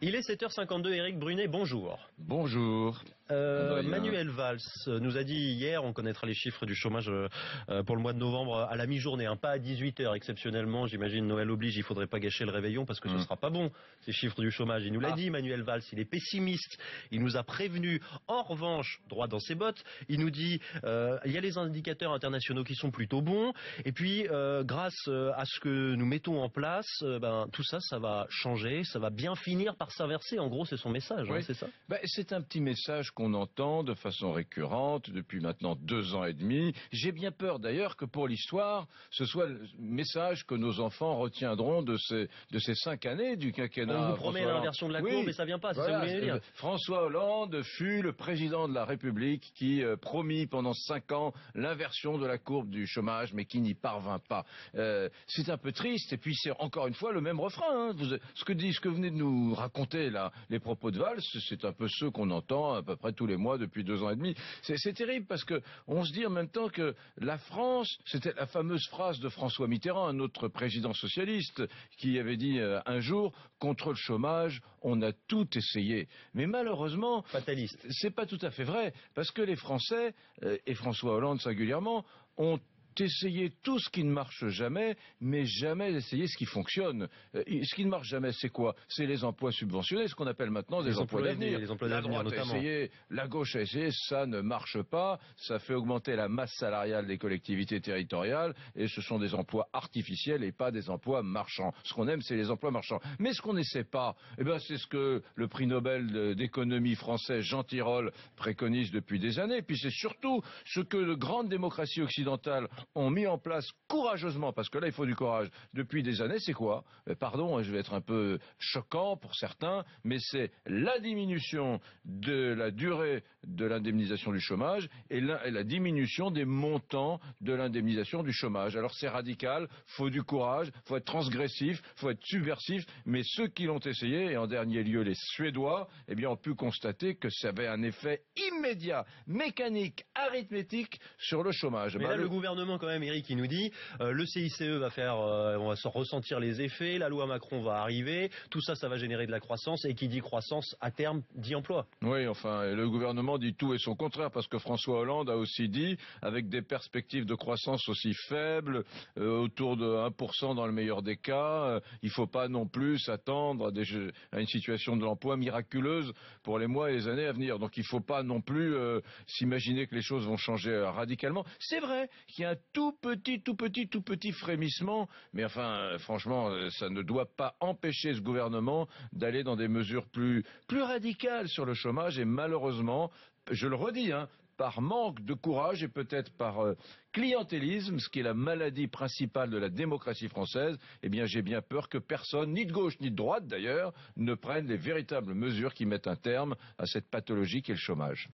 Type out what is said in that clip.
Il est 7h52, Éric Brunet, bonjour. Bonjour. Manuel Valls nous a dit hier, on connaîtra les chiffres du chômage pour le mois de novembre à la mi-journée, pas à 18h exceptionnellement, j'imagine Noël oblige, il faudrait pas gâcher le réveillon parce que ce sera pas bon, ces chiffres du chômage. Il nous l'a dit, Manuel Valls, il est pessimiste, il nous a prévenu. En revanche, droit dans ses bottes, il nous dit il y a les indicateurs internationaux qui sont plutôt bons, et puis grâce à ce que nous mettons en place, tout ça, ça va changer, ça va bien finir par s'inverser. En gros, c'est son message, oui. C'est ça? C'est un petit message qu'on entend de façon récurrente depuis maintenant 2 ans et demi. J'ai bien peur d'ailleurs que pour l'histoire, ce soit le message que nos enfants retiendront de ces 5 années du quinquennat. On vous promet l'inversion de la courbe et ça vient pas, c'est ça que vous voulez dire. François Hollande fut le président de la République qui promit pendant 5 ans l'inversion de la courbe du chômage, mais qui n'y parvint pas. C'est un peu triste, et puis c'est encore une fois le même refrain. Ce que vous venez de nous raconter là, les propos de Valls, c'est un peu ceux qu'on entend à peu près tous les mois depuis 2 ans et demi. C'est terrible parce que on se dit en même temps que la France, c'était la fameuse phrase de François Mitterrand, un autre président socialiste, qui avait dit un jour, contre le chômage, on a tout essayé. Mais malheureusement, fataliste. C'est pas tout à fait vrai, parce que les Français, et François Hollande singulièrement, ont essayer tout ce qui ne marche jamais, mais jamais essayer ce qui fonctionne. Ce qui ne marche jamais, c'est quoi? C'est les emplois subventionnés, ce qu'on appelle maintenant des emplois d'avenir. La droite a essayé, la gauche a essayé, ça ne marche pas, ça fait augmenter la masse salariale des collectivités territoriales, et ce sont des emplois artificiels et pas des emplois marchands. Ce qu'on aime, c'est les emplois marchands. Mais ce qu'on n'essaie pas, c'est ce que le prix Nobel d'économie français Jean Tirole préconise depuis des années, et puis c'est surtout ce que de grandes démocraties occidentales ont mis en place courageusement, parce que là il faut du courage, depuis des années, c'est quoi? Pardon, je vais être un peu choquant pour certains, mais c'est la diminution de la durée de l'indemnisation du chômage et la diminution des montants de l'indemnisation du chômage. Alors c'est radical, faut du courage, faut être transgressif, faut être subversif, mais ceux qui l'ont essayé, et en dernier lieu les Suédois, ont pu constater que ça avait un effet immédiat, mécanique, arithmétique sur le chômage. Mais là, le gouvernement, quand même, Eric, il nous dit le CICE va faire, on va se ressentir les effets, la loi Macron va arriver, tout ça, ça va générer de la croissance, et qui dit croissance, à terme, dit emploi. Oui, enfin, le gouvernement dit tout et son contraire, parce que François Hollande a aussi dit, avec des perspectives de croissance aussi faibles, autour de 1% dans le meilleur des cas, il faut pas non plus s'attendre à une situation de l'emploi miraculeuse pour les mois et les années à venir. Donc il faut pas non plus s'imaginer que les choses vont changer radicalement. C'est vrai qu'il y a un tout petit frémissement, mais enfin, franchement, ça ne doit pas empêcher ce gouvernement d'aller dans des mesures plus radicales sur le chômage, et malheureusement, je le redis, par manque de courage et peut-être par clientélisme, ce qui est la maladie principale de la démocratie française, j'ai bien peur que personne, ni de gauche ni de droite d'ailleurs, ne prenne les véritables mesures qui mettent un terme à cette pathologie qu'est le chômage.